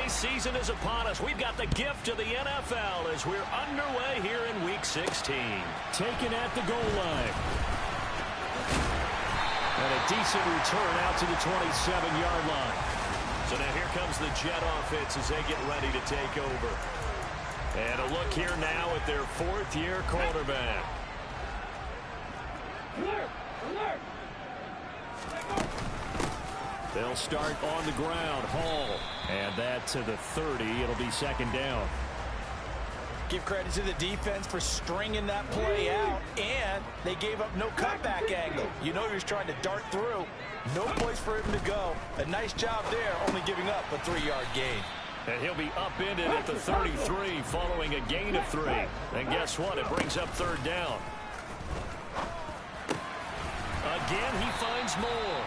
season is upon us. We've got the gift of the NFL as we're underway here in Week 16. Taken at the goal line. And a decent return out to the 27-yard line. So now here comes the Jet offense as they get ready to take over. And a look here now at their fourth-year quarterback. They'll start on the ground. Hall. And that to the 30. It'll be second down. Give credit to the defense for stringing that play out, and they gave up no cutback angle. You know he was trying to dart through. No place for him to go. A nice job there, only giving up a 3-yard gain. And he'll be upended at the 33 following a gain of 3. And guess what? It brings up third down. Again, he finds more.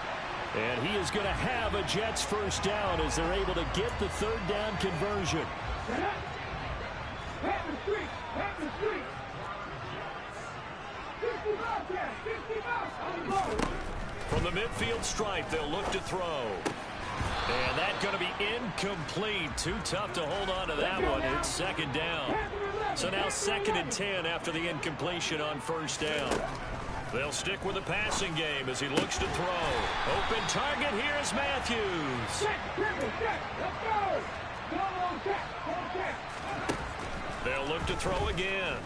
And he is going to have a Jets first down as they're able to get the third down conversion. From the midfield stripe, they'll look to throw. And that's going to be incomplete. Too tough to hold on to that one. It's second down. So now 2nd and 10 after the incompletion on first down. They'll stick with the passing game as he looks to throw. Open target, here's Matthews. They'll look to throw again.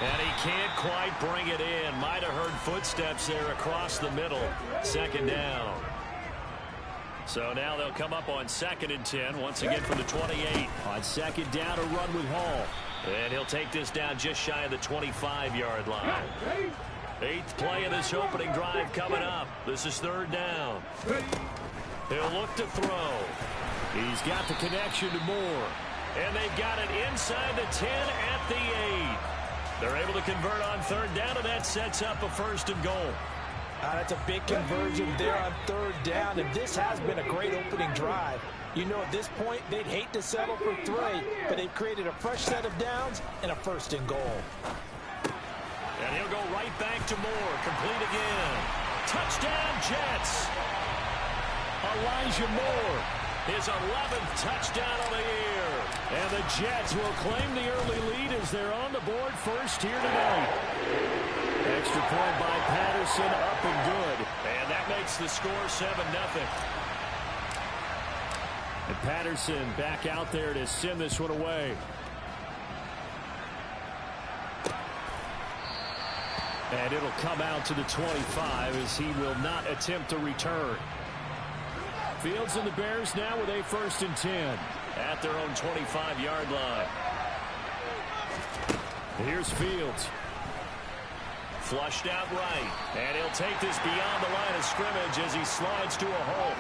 And he can't quite bring it in. Might have heard footsteps there across the middle. Second down. So now they'll come up on 2nd and 10, once again from the 28. On second down, a run with Hall. And he'll take this down just shy of the 25-yard line. 8th play of this opening drive coming up. This is third down. He'll look to throw. He's got the connection to Moore. And they've got it inside the 10 at the 8. They're able to convert on third down, and that sets up a 1st and goal. That's a big conversion there on third down, and this has been a great opening drive. You know, at this point, they'd hate to settle for 3, but they've created a fresh set of downs and a 1st and goal. And he'll go right back to Moore. Complete again. Touchdown, Jets. Elijah Moore. His 11th touchdown of the year. And the Jets will claim the early lead as they're on the board first here tonight. Extra point by Patterson, up and good. And that makes the score 7-0. And Patterson back out there to send this one away. And it'll come out to the 25 as he will not attempt a return. Fields and the Bears now with a 1st and 10. At their own 25-yard line. Here's Fields. Flushed out right. And he'll take this beyond the line of scrimmage as he slides to a hole.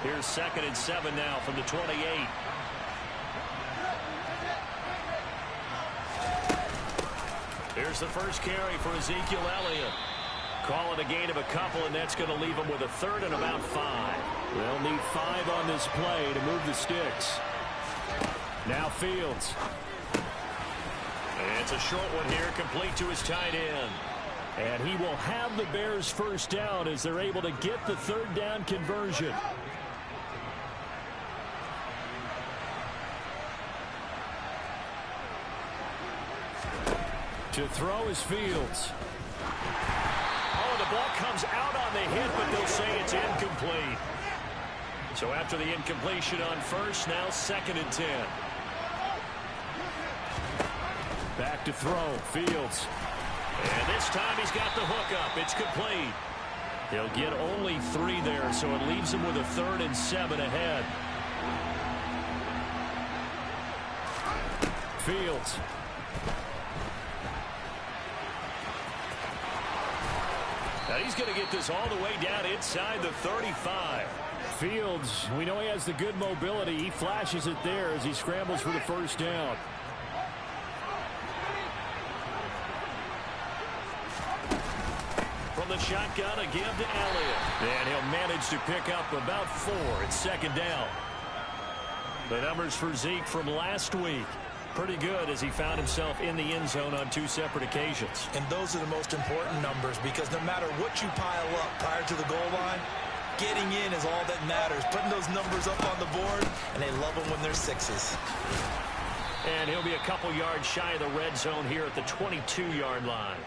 Here's 2nd and 7 now from the 28. Here's the first carry for Ezekiel Elliott. Calling a gain of a couple, and that's going to leave him with a 3rd and about 5. They'll need 5 on this play to move the sticks. Now Fields. And it's a short one here, complete to his tight end. And he will have the Bears first down as they're able to get the third down conversion. To throw is Fields. Oh, the ball comes out on the hit, but they'll say it's incomplete. So after the incompletion on first, now 2nd and 10. Back to throw, Fields. And this time he's got the hook up. It's complete. He'll get only 3 there, so it leaves him with a 3rd and 7 ahead. Fields. Now he's going to get this all the way down inside the 35. Fields, we know he has the good mobility. He flashes it there as he scrambles for the first down. From the shotgun, a give to Elliott. And he'll manage to pick up about 4. It's 2nd down. The numbers for Zeke from last week. Pretty good as he found himself in the end zone on 2 separate occasions. And those are the most important numbers because no matter what you pile up prior to the goal line, Getting in is all that matters. Putting those numbers up on the board, and they love them when they're sixes. And he'll be a couple yards shy of the red zone here at the 22-yard line.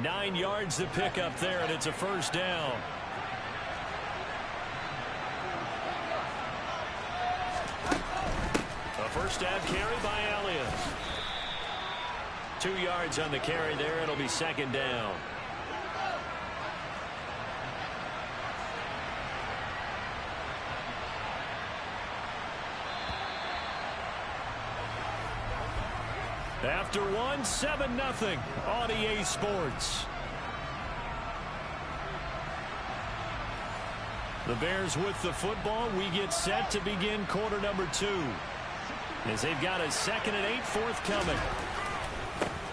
9 yards to pick up there, and it's a first down. A first down carry by Elliott. 2 yards on the carry there. It'll be second down. After one, 7-0 on EA Sports. The Bears with the football. We get set to begin quarter number 2. As they've got a 2nd and 8 forthcoming.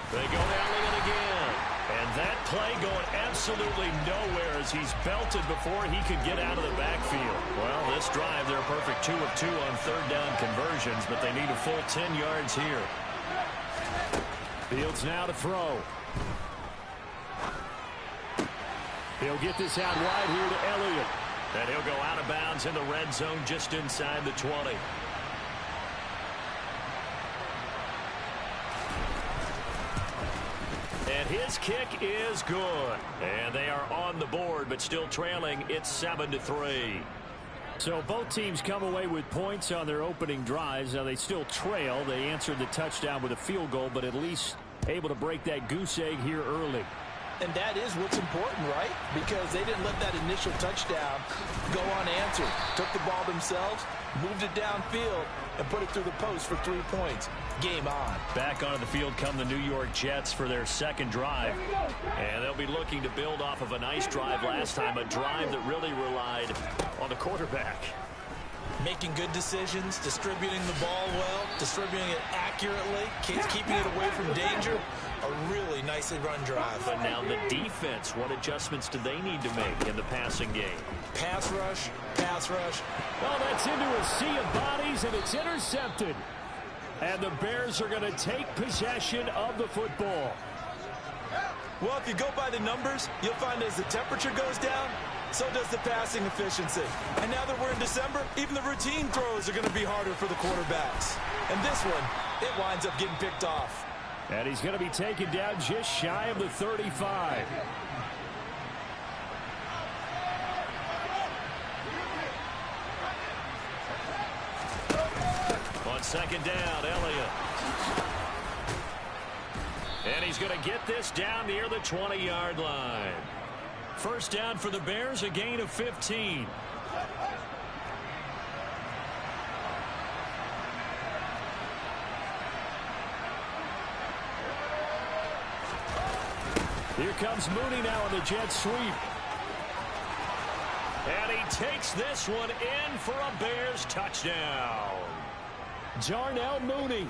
They go Elliott again. And that play going absolutely nowhere as he's belted before he could get out of the backfield. Well, this drive, they're a perfect 2 of 2 on third down conversions, but they need a full 10 yards here. Fields now to throw. He'll get this out wide here to Elliott. And he'll go out of bounds in the red zone just inside the 20. And his kick is good. And they are on the board, but still trailing. It's 7-3. So both teams come away with points on their opening drives. Now they still trail. They answered the touchdown with a field goal, but at least able to break that goose egg here early. And that is what's important, right? Because they didn't let that initial touchdown go unanswered. Took the ball themselves, moved it downfield, and put it through the post for 3 points. Game on. Back onto the field come the New York Jets for their second drive. And they'll be looking to build off of a nice drive last time, a drive that really relied on the quarterback. Making good decisions, distributing the ball well, distributing it accurately, keeping it away from danger. A really nicely run drive. But now the defense, what adjustments do they need to make in the passing game? Pass rush, pass rush. Well, that's into a sea of bodies, and it's intercepted. And the Bears are going to take possession of the football. Well, if you go by the numbers, you'll find as the temperature goes down, so does the passing efficiency. And now that we're in December, even the routine throws are going to be harder for the quarterbacks. And this one, it winds up getting picked off. And he's going to be taken down just shy of the 35. On second down, Elliott. And he's going to get this down near the 20-yard line. First down for the Bears, a gain of 15. Here comes Mooney now on the jet sweep. And he takes this one in for a Bears touchdown. Darnell Mooney,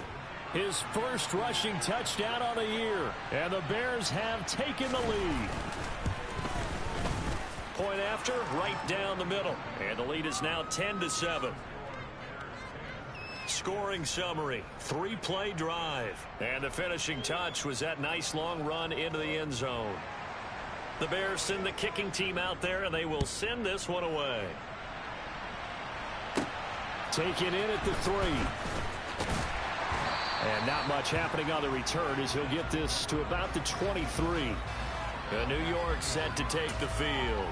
his first rushing touchdown on the year. And the Bears have taken the lead. Point after, right down the middle. And the lead is now 10-7. Scoring summary, 3-play drive. And the finishing touch was that nice long run into the end zone. The Bears send the kicking team out there, and they will send this one away. Taken in at the 3. And not much happening on the return as he'll get this to about the 23. New York set to take the field.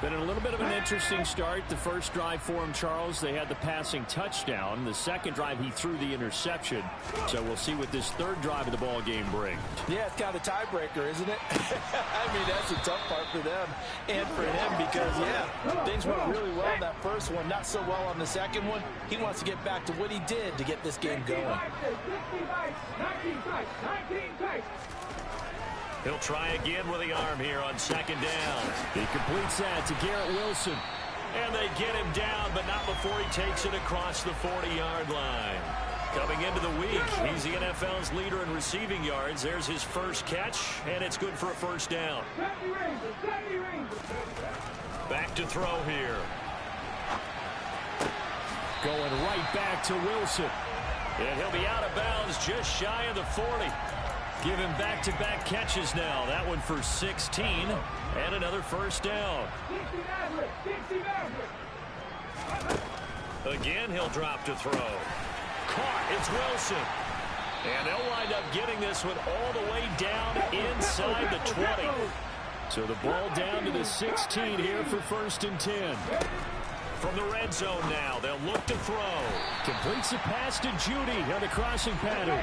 Been a little bit of an interesting start. The first drive for him, Charles, they had the passing touchdown. The second drive, he threw the interception. So we'll see what this third drive of the ball game brings. Yeah, it's kind of a tiebreaker, isn't it? I mean, that's a tough part for them and for him because, yeah, things went really well in that first one, not so well on the second one. He wants to get back to what he did to get this game going. He'll try again with the arm here on second down. He completes that to Garrett Wilson. And they get him down, but not before he takes it across the 40-yard line. Coming into the week, he's the NFL's leader in receiving yards. There's his first catch, and it's good for a first down. Back to throw here. Going right back to Wilson. And he'll be out of bounds just shy of the 40. Give him back-to-back catches now. That one for 16 and another first down. Again, he'll drop to throw. Caught. It's Wilson. And they'll wind up getting this one all the way down inside the 20. So the ball down to the 16 here for 1st and 10. From the red zone now, they'll look to throw. Completes the pass to Judy on the crossing pattern.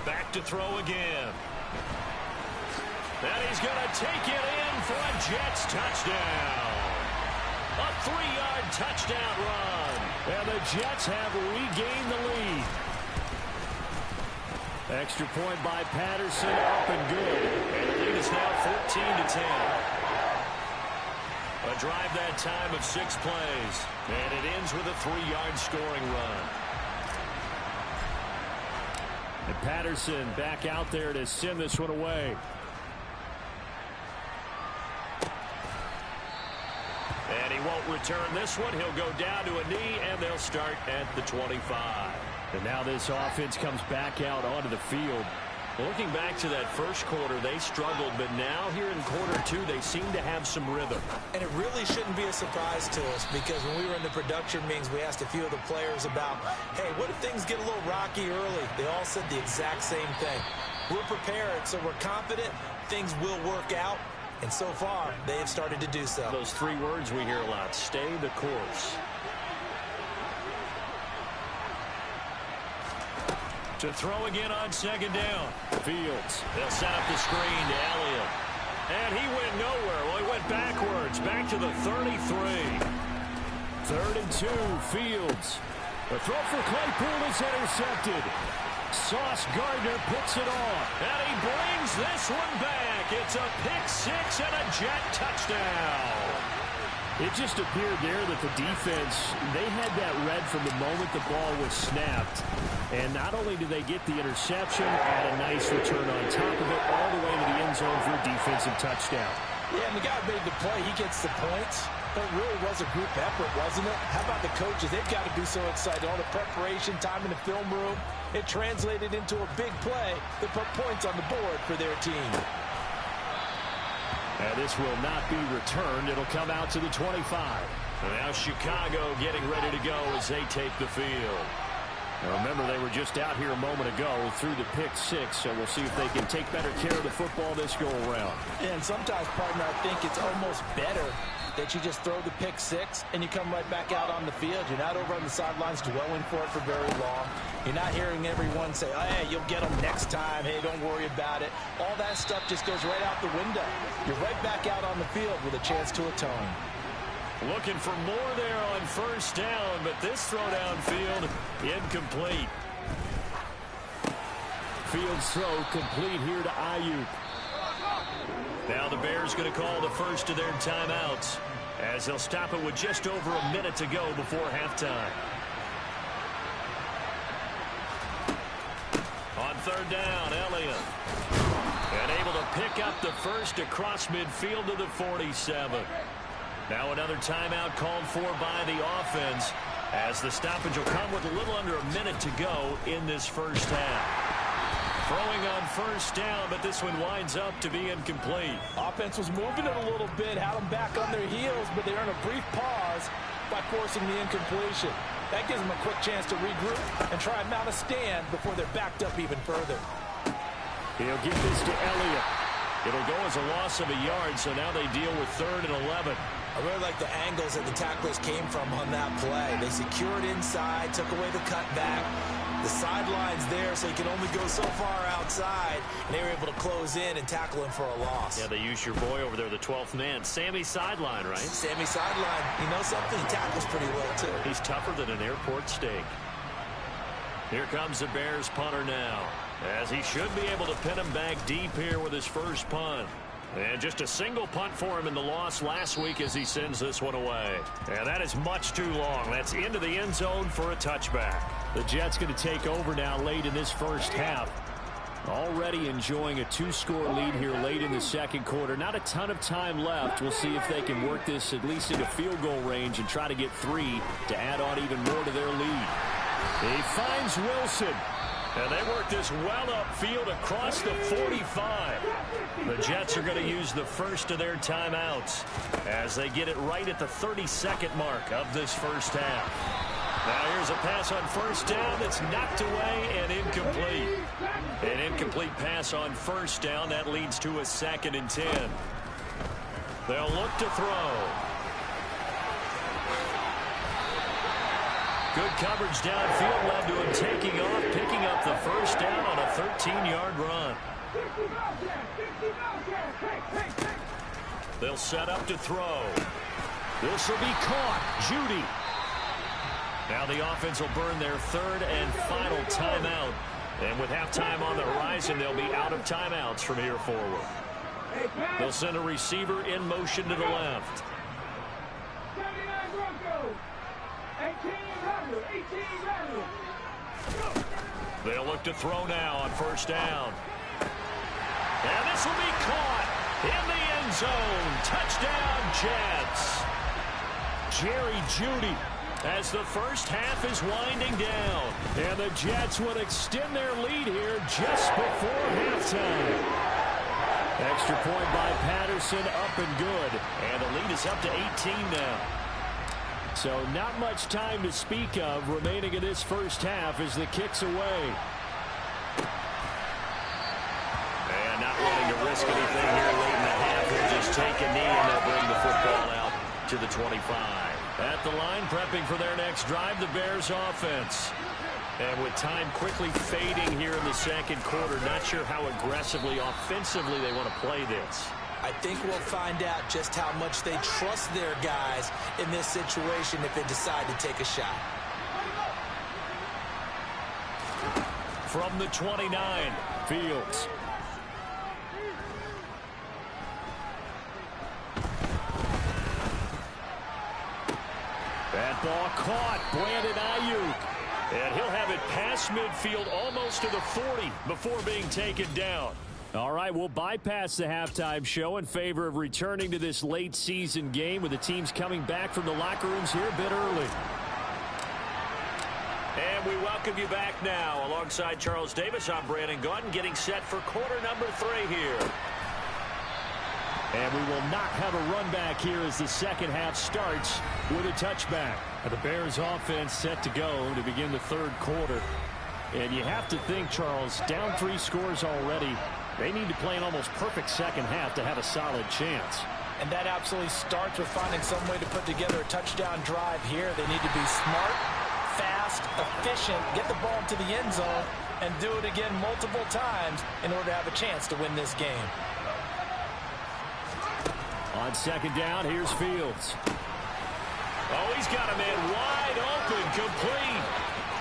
Back to throw again. And he's going to take it in for a Jets touchdown. A 3-yard touchdown run. And the Jets have regained the lead. Extra point by Patterson, up and good. And the lead is now 14-10. A drive that time of 6 plays. And it ends with a 3-yard scoring run. And Patterson back out there to send this one away. And he won't return this one. He'll go down to a knee, and they'll start at the 25. And now this offense comes back out onto the field. Looking back to that first quarter, they struggled, but now here in quarter 2, they seem to have some rhythm. And it really shouldn't be a surprise to us, because when we were in the production meetings, we asked a few of the players about, hey, what if things get a little rocky early? They all said the exact same thing. We're prepared, so we're confident things will work out. And so far, they have started to do so. Those 3 words we hear a lot: stay the course. To throw again on 2nd down. Fields. They'll set up the screen to Elliott. And he went nowhere. Well, he went backwards, back to the 33. 3rd and 2, Fields. The throw for Claypool is intercepted. Sauce Gardner puts it off. And he brings this one back. It's a pick-6 and a Jet touchdown. It just appeared there that the defense, they had that read from the moment the ball was snapped. And not only did they get the interception, add a nice return on top of it, all the way to the end zone for a defensive touchdown. Yeah, and the guy made the play. He gets the points. But it really was a group effort, wasn't it? How about the coaches? They've got to be so excited. All the preparation, time in the film room, it translated into a big play that put points on the board for their team. And this will not be returned. It'll come out to the 25. And now Chicago getting ready to go as they take the field. Now remember, they were just out here a moment ago through the pick-6, so we'll see if they can take better care of the football this go-around. Yeah, and sometimes, partner, I think it's almost better that you just throw the pick-6 and you come right back out on the field. You're not over on the sidelines dwelling for it for very long. You're not hearing everyone say, oh, hey, you'll get them next time. Hey, don't worry about it. All that stuff just goes right out the window. You're right back out on the field with a chance to atone. Looking for more there on 1st down, but this throw downfield incomplete. Fields throw complete here to Ayuk. Now the Bears going to call the first of their timeouts as they'll stop it with just over a minute to go before halftime. On 3rd down, Elliott. And able to pick up the first across midfield to the 47. Now another timeout called for by the offense as the stoppage will come with a little under a minute to go in this first half. Throwing on 1st down, but this one winds up to be incomplete. Offense was moving it a little bit, had them back on their heels, but they earned a brief pause by forcing the incompletion. That gives them a quick chance to regroup and try and mount a stand before they're backed up even further. He'll give this to Elliott. It'll go as a loss of a yard, so now they deal with 3rd and 11. I really like the angles that the tacklers came from on that play. They secured inside, took away the cutback. The sideline's there, so he can only go so far outside, and they were able to close in and tackle him for a loss. Yeah, they used your boy over there, the 12th man. Sammy Sideline, right? Sammy Sideline. You know something? He tackles pretty well, too. He's tougher than an airport steak. Here comes the Bears punter now, as he should be able to pin him back deep here with his first punt. And just a single punt for him in the loss last week as he sends this one away. And that is much too long. That's into the end zone for a touchback. The Jets going to take over now late in this first half. Already enjoying a 2-score lead here late in the second quarter. Not a ton of time left. We'll see if they can work this at least into field goal range and try to get 3 to add on even more to their lead. He finds Wilson. And they work this well upfield across the 45. The Jets are going to use the first of their timeouts as they get it right at the 32nd mark of this first half. Now here's a pass on first down that's knocked away and incomplete. An incomplete pass on first down. That leads to a 2nd and 10. They'll look to throw. Good coverage downfield led to him taking off, picking up the first down on a 13-yard run. They'll set up to throw. This will be caught. Judy. Now the offense will burn their 3rd and final timeout. And with halftime on the horizon, they'll be out of timeouts from here forward. They'll send a receiver in motion to the left. They'll look to throw now on first down. And this will be caught in the end zone. Touchdown, Jets. Jerry Jeudy as the first half is winding down. And the Jets would extend their lead here just before halftime. Extra point by Patterson, up and good. And the lead is up to 18 now. So not much time to speak of remaining in this first half as the kick's away. And not wanting to risk anything here late in the half. They'll just take a knee and they'll bring the football out to the 25. At the line, prepping for their next drive, the Bears offense. And with time quickly fading here in the second quarter, not sure how aggressively, offensively they want to play this. I think we'll find out just how much they trust their guys in this situation if they decide to take a shot. From the 29, Fields. That ball caught. Brandon Ayuk. And he'll have it past midfield almost to the 40 before being taken down. All right, we'll bypass the halftime show in favor of returning to this late season game with the teams coming back from the locker rooms here a bit early. And we welcome you back now. Alongside Charles Davis, I'm Brandon Gaudin, getting set for quarter number 3 here. And we will not have a run back here as the second half starts with a touchback. The Bears offense set to go to begin the third quarter. And you have to think, Charles, down 3 scores already. They need to play an almost perfect second half to have a solid chance. And that absolutely starts with finding some way to put together a touchdown drive here. They need to be smart, fast, efficient, get the ball into the end zone, and do it again multiple times in order to have a chance to win this game. On second down, here's Fields. Oh, he's got a man wide open, complete.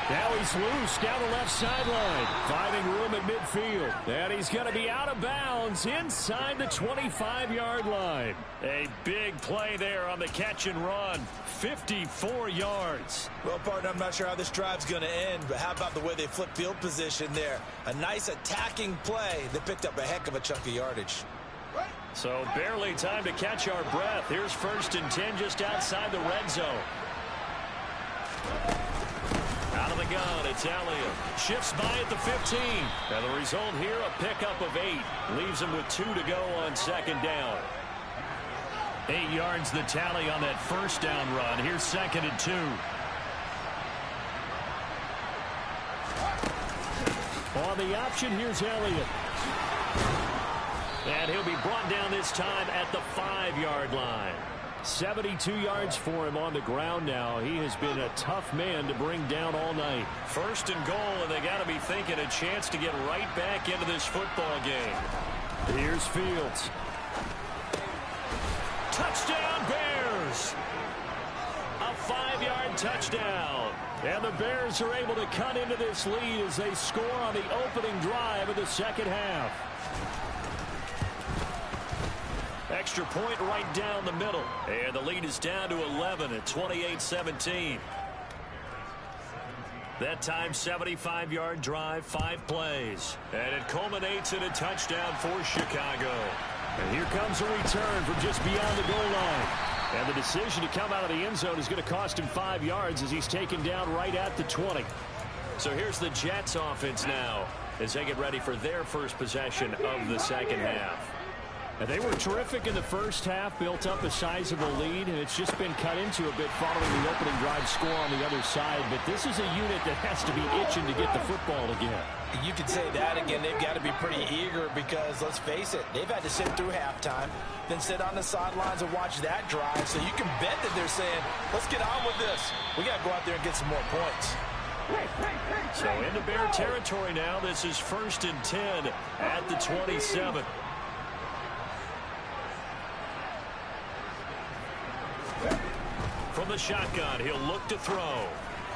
Now he's loose down the left sideline, finding room at midfield. And he's going to be out of bounds inside the 25-yard line. A big play there on the catch and run. 54 yards. Well, partner, I'm not sure how this drive's going to end, but how about the way they flip field position there? A nice attacking play that picked up a heck of a chunk of yardage. So barely time to catch our breath. Here's 1st and 10 just outside the red zone. Out of the gun, it's Elliott. Shifts by at the 15. And the result here, a pickup of 8. Leaves him with 2 to go on second down. 8 yards the tally on that first down run. Here's 2nd and 2. On the option, here's Elliott. And he'll be brought down this time at the 5-yard line. 72 yards for him on the ground now. He has been a tough man to bring down all night. 1st and goal, and they got to be thinking a chance to get right back into this football game. Here's Fields. Touchdown, Bears! A 5-yard touchdown. And the Bears are able to cut into this lead as they score on the opening drive of the second half. Extra point right down the middle. And the lead is down to 11 at 28-17. That time, 75-yard drive, 5 plays. And it culminates in a touchdown for Chicago. And here comes a return from just beyond the goal line. And the decision to come out of the end zone is going to cost him 5 yards as he's taken down right at the 20. So here's the Jets offense now as they get ready for their first possession of the second half. And they were terrific in the first half, built up a sizable lead, and it's just been cut into a bit following the opening drive score on the other side. But this is a unit that has to be itching to get the football again. You could say that again. They've got to be pretty eager because, let's face it, they've had to sit through halftime, then sit on the sidelines and watch that drive. So you can bet that they're saying, let's get on with this. We got to go out there and get some more points. So into Bear territory now. This is 1st and 10 at the 27. From the shotgun, he'll look to throw.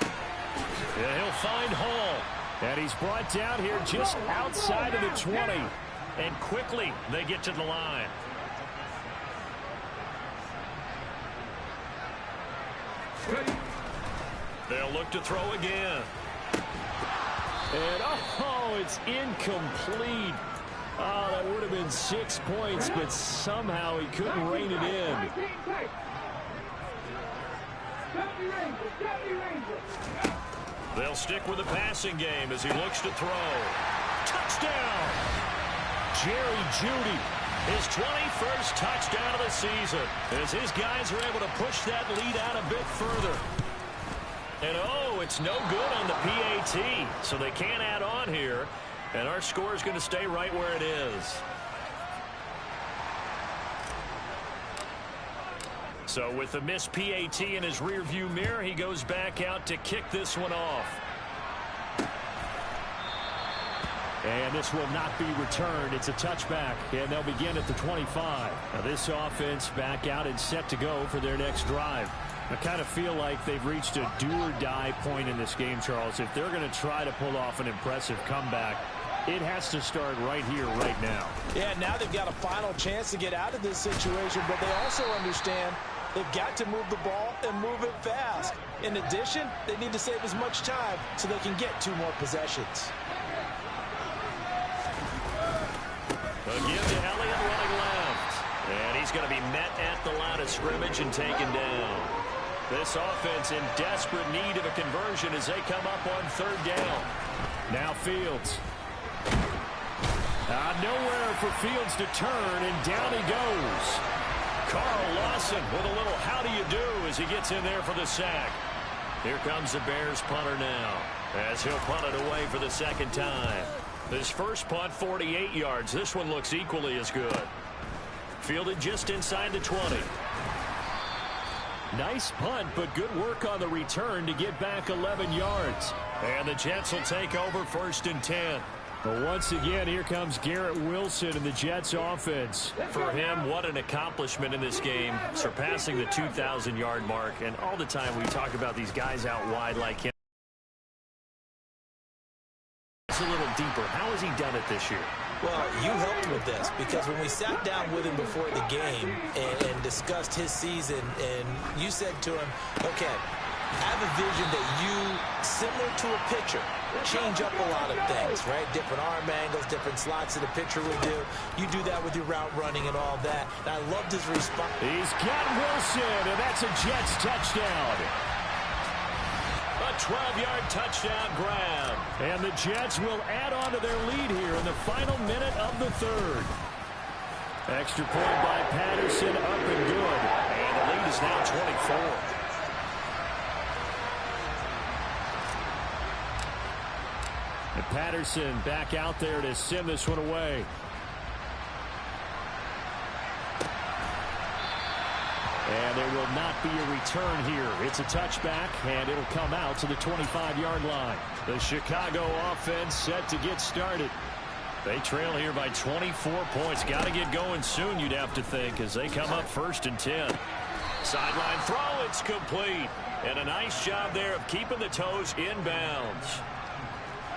And he'll find Hall. And he's brought down here just outside of the 20. And quickly they get to the line. They'll look to throw again. And oh, it's incomplete. Oh, that would have been 6 points, but somehow he couldn't rein it in. They'll stick with the passing game as he looks to throw. Touchdown! Jerry Jeudy, his 21st touchdown of the season, as his guys are able to push that lead out a bit further. And oh, it's no good on the PAT, so they can't add on here, and our score is going to stay right where it is. So with the missed PAT in his rearview mirror, he goes back out to kick this one off. And this will not be returned. It's a touchback, and they'll begin at the 25. Now this offense back out and set to go for their next drive. I kind of feel like they've reached a do-or-die point in this game, Charles. If they're going to try to pull off an impressive comeback, it has to start right here, right now. Yeah, now they've got a final chance to get out of this situation, but they also understand they've got to move the ball and move it fast. In addition, they need to save as much time so they can get 2 more possessions. Again to Elliott running left. And he's going to be met at the line of scrimmage and taken down. This offense in desperate need of a conversion as they come up on 3rd down. Now Fields. Nowhere for Fields to turn, and down he goes. Carl Lawson with a little how do you do as he gets in there for the sack. Here comes the Bears punter now as he'll punt it away for the 2nd time. His first punt, 48 yards. This one looks equally as good. Fielded just inside the 20. Nice punt, but good work on the return to get back 11 yards. And the Jets will take over 1st and 10. But once again, here comes Garrett Wilson in the Jets offense. For him, what an accomplishment in this game, surpassing the 2,000-yard mark. And all the time we talk about these guys out wide like him. It's a little deeper. How has he done it this year? Well, you helped with this because when we sat down with him before the game and discussed his season, and you said to him, okay, I have a vision that you, similar to a pitcher, change up a lot of things, right? Different arm angles, different slots that a pitcher would do. You do that with your route running and all that. And I loved his response. He's got Wilson, and that's a Jets touchdown. A 12-yard touchdown grab. And the Jets will add on to their lead here in the final minute of the 3rd. Extra point by Patterson, up and good. And the lead is now 24. And Patterson back out there to send this one away. And there will not be a return here. It's a touchback, and it'll come out to the 25-yard line. The Chicago offense set to get started. They trail here by 24 points. Got to get going soon, you'd have to think, as they come up 1st and 10. Sideline throw, it's complete. And a nice job there of keeping the toes inbounds.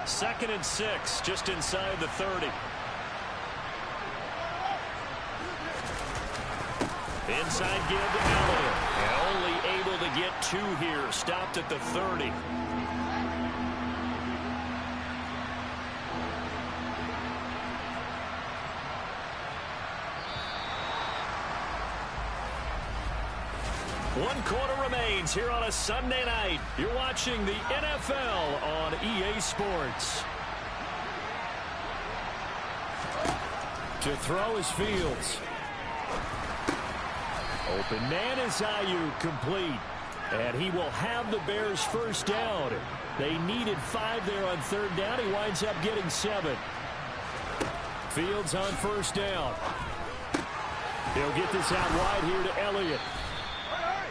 2nd and 6, just inside the 30. Inside give to Elliott. And only able to get 2 here. Stopped at the 30. 1 quarter remains here on a Sunday night. You're watching the NFL on EA Sports. To throw is Fields. Open man is Ayuk, complete. And he will have the Bears first down. They needed 5 there on 3rd down. He winds up getting 7. Fields on first down. He'll get this out wide here to Elliott.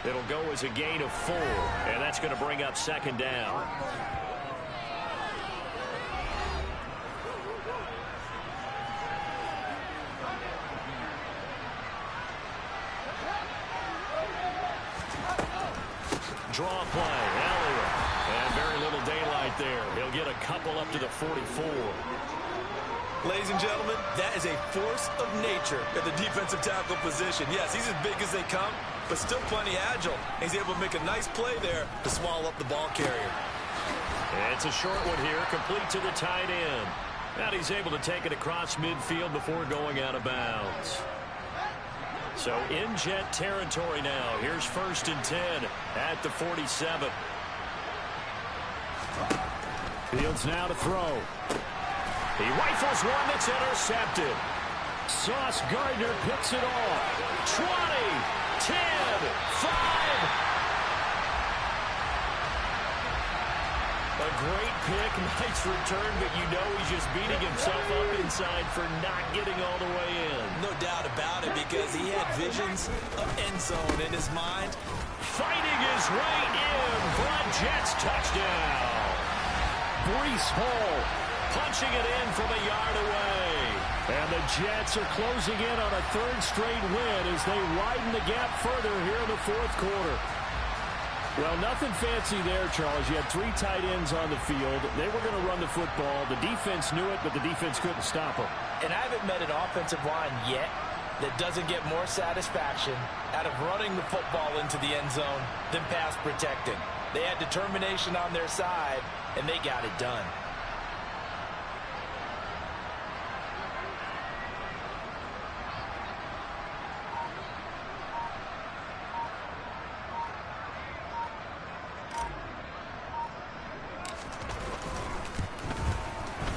It'll go as a gain of 4, and that's going to bring up 2nd down. Draw play, Elliott. And very little daylight there. He'll get a couple up to the 44. Ladies and gentlemen, that is a force of nature at the defensive tackle position. Yes, he's as big as they come, but still plenty agile. He's able to make a nice play there to swallow up the ball carrier. It's a short one here, complete to the tight end. And he's able to take it across midfield before going out of bounds. So in Jet territory now. Here's 1st and 10 at the 47. Fields now to throw. He rifles one that's intercepted. Sauce Gardner picks it off. 20, 10, 5. A great pick, nice return, but you know he's just beating himself up inside for not getting all the way in. No doubt about it, because he had visions of end zone in his mind. Fighting his way in for a Jets touchdown. Breece Hall punching it in from a yard away. And the Jets are closing in on a 3rd straight win as they widen the gap further here in the 4th quarter. Well, nothing fancy there, Charles. You had 3 tight ends on the field. They were going to run the football. The defense knew it, but the defense couldn't stop them. And I haven't met an offensive line yet that doesn't get more satisfaction out of running the football into the end zone than pass protecting. They had determination on their side, and they got it done.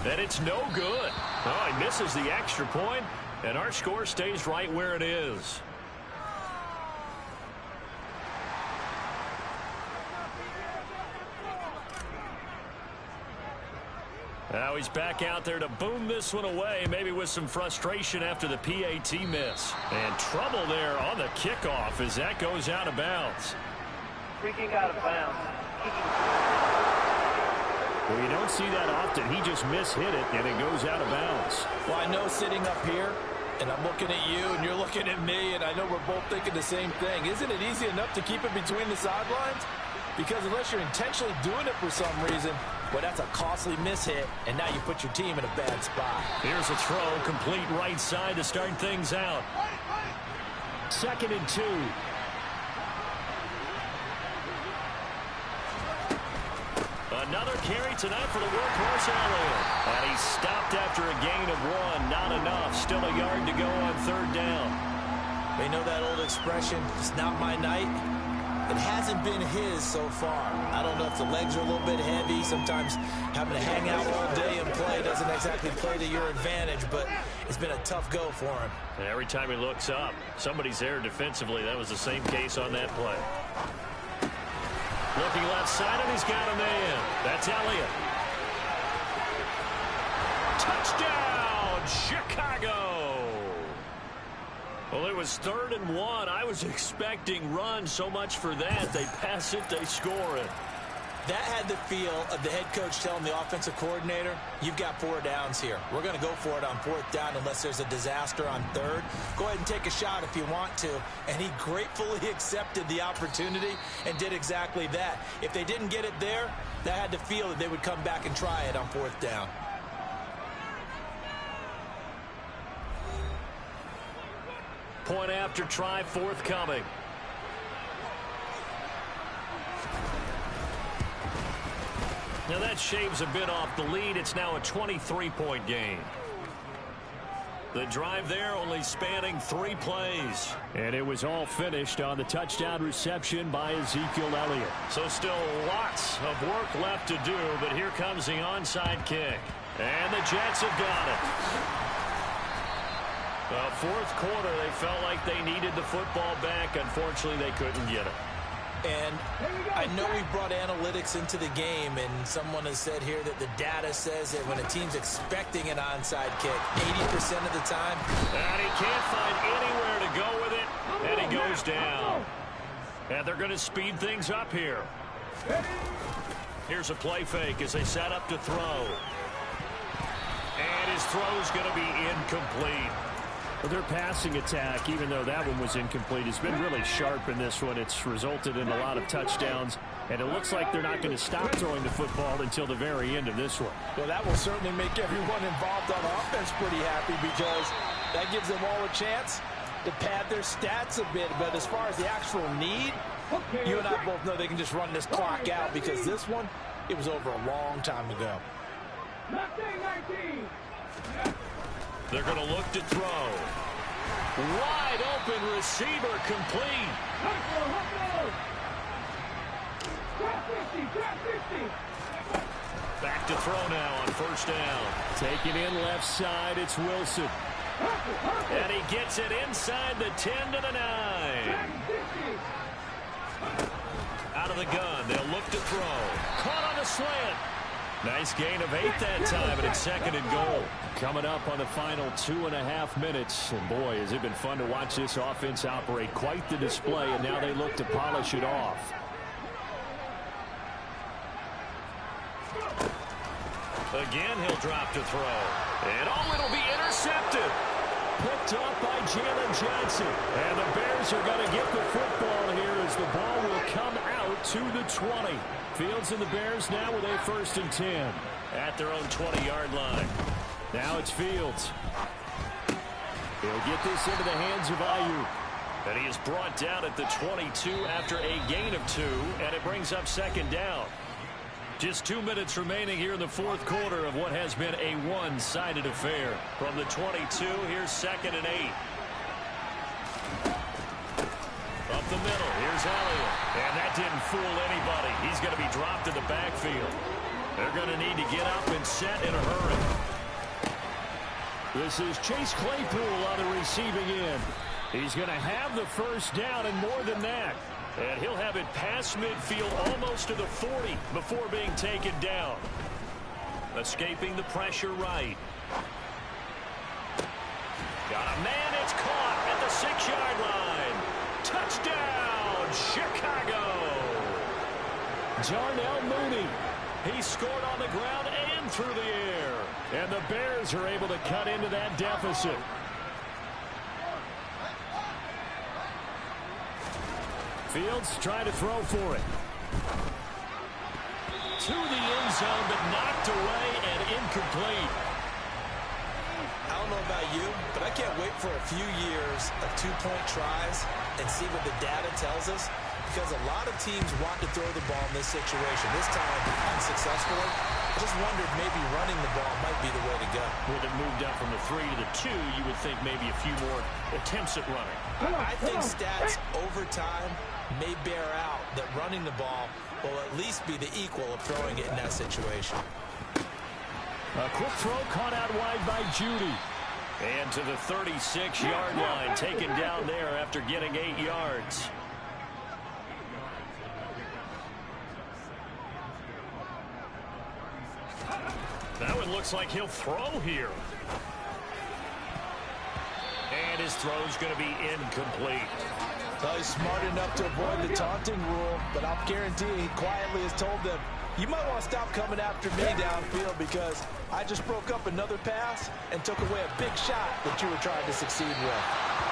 And it's no good. Oh, he misses the extra point, and our score stays right where it is. Now he's back out there to boom this one away, maybe with some frustration after the PAT miss. And trouble there on the kickoff as that goes out of bounds. Free kick out of bounds. Well, you don't see that often. He just mishit it, and it goes out of bounds. Well, I know sitting up here, and I'm looking at you, and you're looking at me, and I know we're both thinking the same thing. Isn't it easy enough to keep it between the sidelines? Because unless you're intentionally doing it for some reason, well, that's a costly mishit, and now you put your team in a bad spot. Here's a throw, complete right side to start things out. 2nd and 2. Another carry tonight for the workhorse Elliott. And he's stopped after a gain of 1. Not enough. Still a yard to go on 3rd down. They know that old expression, it's not my night. It hasn't been his so far. I don't know if the legs are a little bit heavy. Sometimes having to hang out all day and play doesn't exactly play to your advantage, but it's been a tough go for him. And every time he looks up, somebody's there defensively. That was the same case on that play. Looking left side, and he's got a man. That's Elliott. Touchdown, Chicago! Well, it was 3rd and 1. I was expecting run, so much for that. They pass it, they score it. That had the feel of the head coach telling the offensive coordinator, you've got 4 downs here. We're going to go for it on 4th down unless there's a disaster on 3rd. Go ahead and take a shot if you want to. And he gratefully accepted the opportunity and did exactly that. If they didn't get it there, that had the feel that they would come back and try it on 4th down. Point after try forthcoming. Now that shaves a bit off the lead. It's now a 23-point game. The drive there only spanning 3 plays. And it was all finished on the touchdown reception by Ezekiel Elliott. So still lots of work left to do, but here comes the onside kick. And the Jets have got it. The fourth quarter, they felt like they needed the football back. Unfortunately, they couldn't get it. And I know we brought analytics into the game, and someone has said here that the data says that when a team's expecting an onside kick, 80% of the time. And he can't find anywhere to go with it, and he goes down. And they're going to speed things up here. Here's a play fake as they set up to throw. And his throw's going to be incomplete. Well, their passing attack, even though that one was incomplete, has been really sharp in this one. It's resulted in a lot of touchdowns, and it looks like they're not going to stop throwing the football until the very end of this one. Well, that will certainly make everyone involved on offense pretty happy, because that gives them all a chance to pad their stats a bit. But as far as the actual need, you and I both know they can just run this clock out, because this one, it was over a long time ago. They're going to look to throw. Wide open receiver complete. Back to throw now on first down. Taking in left side, it's Wilson. And he gets it inside the 10 to the 9. Out of the gun, they'll look to throw. Caught on the slant. Nice gain of 8 that time, and it's second and goal. Coming up on the final 2.5 minutes. And boy, has it been fun to watch this offense operate. Quite the display, and now they look to polish it off. Again, he'll drop to throw. And it'll be intercepted. Picked up by Jalen Johnson. And the Bears are going to get the football here as the ball will come out to the 20. Fields and the Bears now with a 1st and 10. At their own 20-yard line. Now it's Fields. He'll get this into the hands of Ayuk. And he is brought down at the 22 after a gain of 2, and it brings up second down. Just 2 minutes remaining here in the fourth quarter of what has been a one-sided affair. From the 22, here's 2nd and 8. Up the middle, here's Elliott. And that didn't fool anybody. He's going to be dropped in the backfield. They're going to need to get up and set in a hurry. This is Chase Claypool on the receiving end. He's going to have the first down and more than that. And he'll have it past midfield almost to the 40 before being taken down. Escaping the pressure right. Got a man, it's caught at the 6-yard line. Touchdown, Chicago. Darnell Mooney. He scored on the ground and through the air. And the Bears are able to cut into that deficit. Fields trying to throw for it. To the end zone, but knocked away and incomplete. I don't know about you, but I can't wait for a few years of two-point tries and see what the data tells us, because a lot of teams want to throw the ball in this situation. This time, unsuccessfully. I just wondered maybe running the ball might be the way to go. With it moved up from the 3 to the 2, you would think maybe a few more attempts at running. I think stats over time may bear out that running the ball will at least be the equal of throwing it in that situation. A quick throw caught out wide by Judy. And to the 36-yard line, taken down there after getting 8 yards. That one looks like he'll throw here. And his throw's going to be incomplete. Well, he's smart enough to avoid the taunting rule, but I'll guarantee he quietly has told them, you might want to stop coming after me downfield, because I just broke up another pass and took away a big shot that you were trying to succeed with.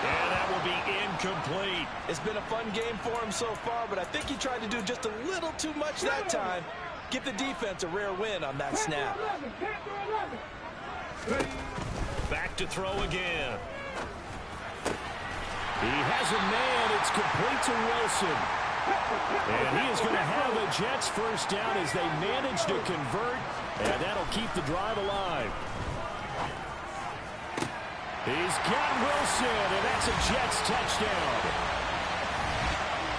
And that will be incomplete. It's been a fun game for him so far, but I think he tried to do just a little too much that time. Give the defense a rare win on that snap. Back to throw again. He has a man. It's complete to Wilson. And he is going to have a Jets first down as they manage to convert, and that'll keep the drive alive. He's got Wilson, and that's a Jets touchdown.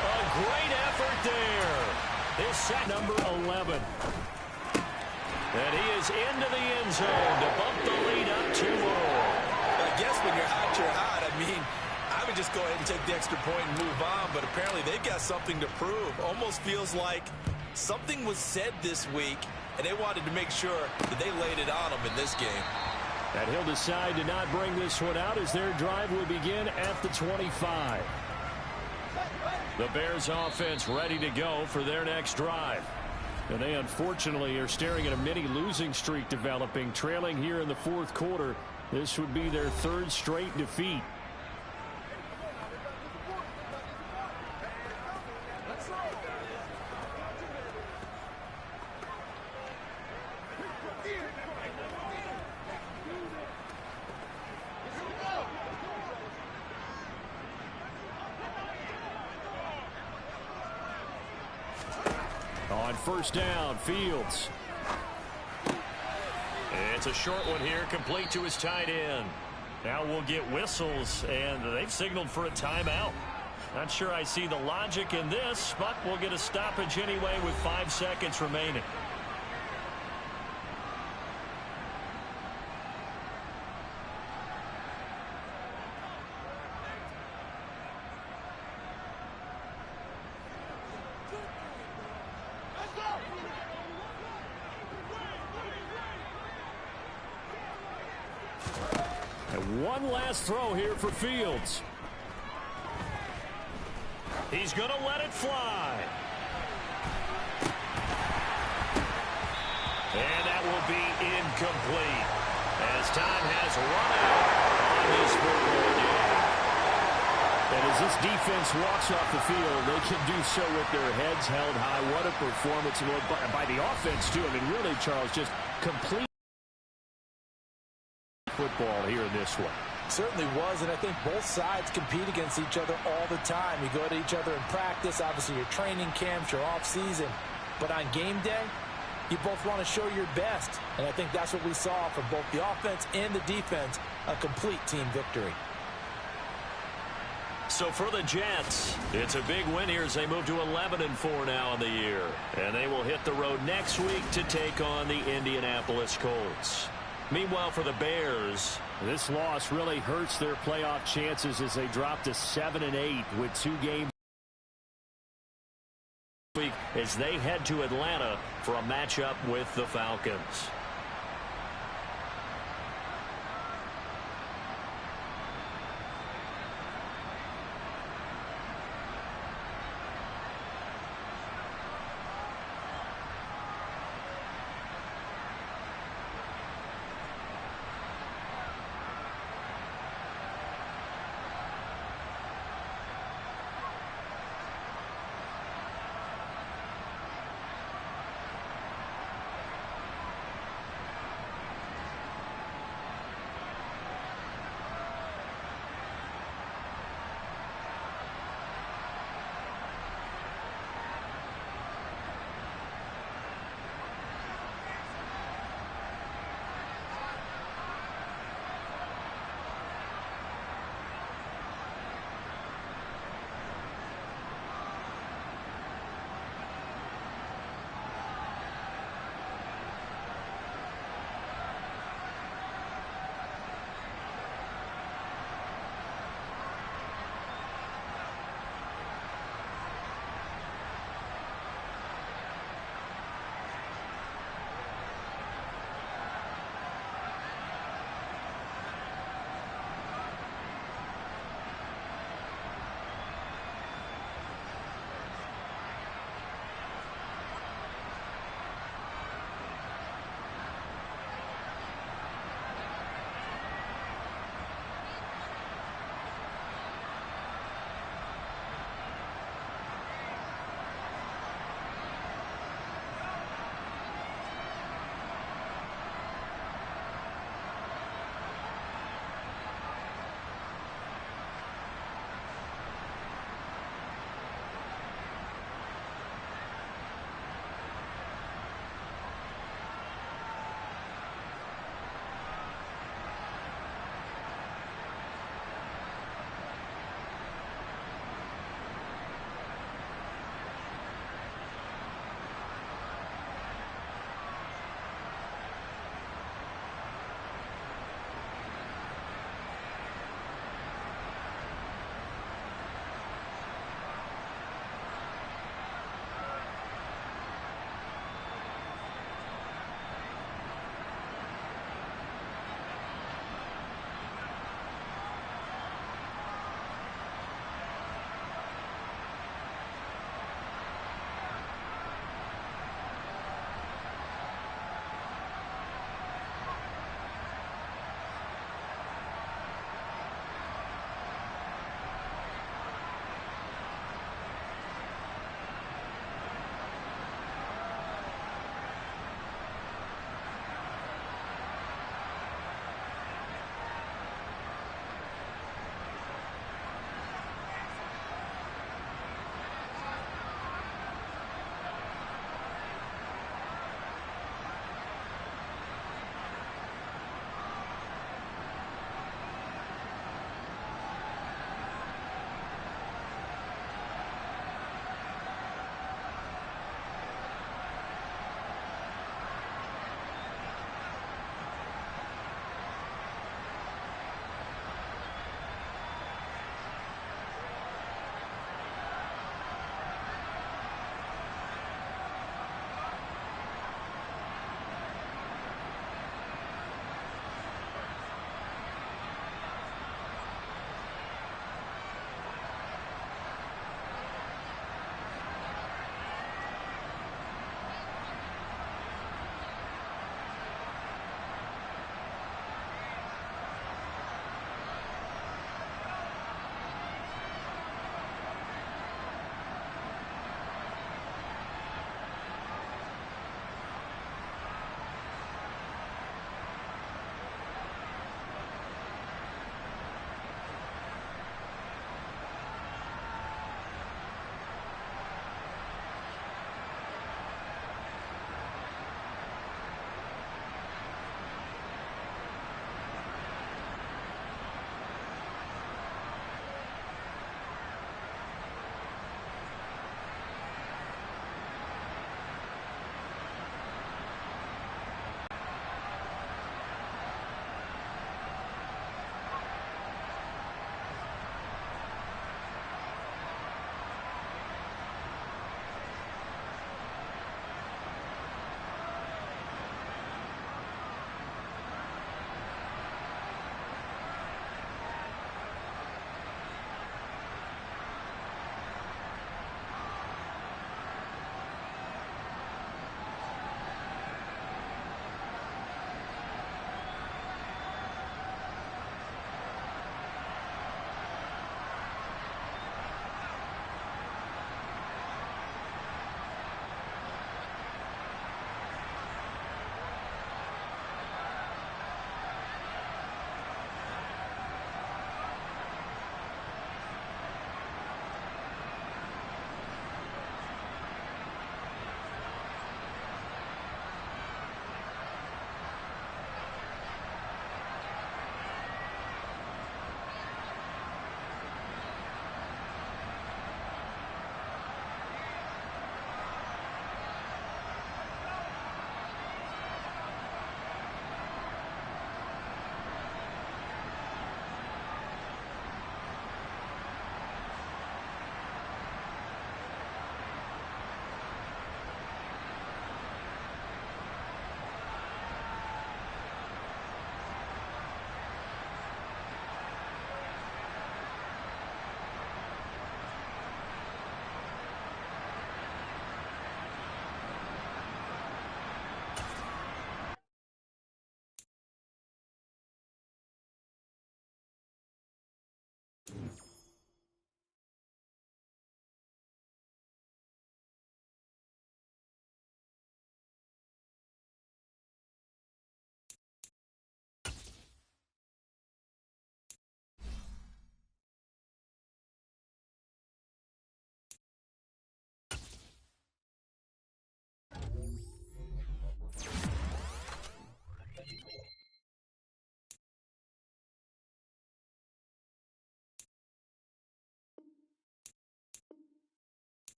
A great effort there. His set number 11. And he is into the end zone to bump the lead up 2 more. I guess when you're hot, you're hot. I mean, I would just go ahead and take the extra point and move on, but apparently they've got something to prove. Almost feels like something was said this week, and they wanted to make sure that they laid it on them in this game. And he'll decide to not bring this one out as their drive will begin at the 25. The Bears offense ready to go for their next drive. And they unfortunately are staring at a mini losing streak developing, trailing here in the 4th quarter. This would be their 3rd straight defeat. On 1st down, Fields. It's a short one here, complete to his tight end. Now we'll get whistles, and they've signaled for a timeout. Not sure I see the logic in this, but we'll get a stoppage anyway with 5 seconds remaining. And one last throw here for Fields. He's going to let it fly. And that will be incomplete as time has run out on this football game. And as this defense walks off the field, they can do so with their heads held high. What a performance by the offense, too. I mean, really, Charles, just complete football here in this one. Certainly was, and I think both sides compete against each other all the time. You go to each other in practice, obviously your training camps, your off-season. But on game day, you both want to show your best. And I think that's what we saw from both the offense and the defense, a complete team victory. So for the Jets, it's a big win here as they move to 11-4 now in the year. And they will hit the road next week to take on the Indianapolis Colts. Meanwhile, for the Bears, this loss really hurts their playoff chances as they drop to 7-8 with 2 games as they head to Atlanta for a matchup with the Falcons.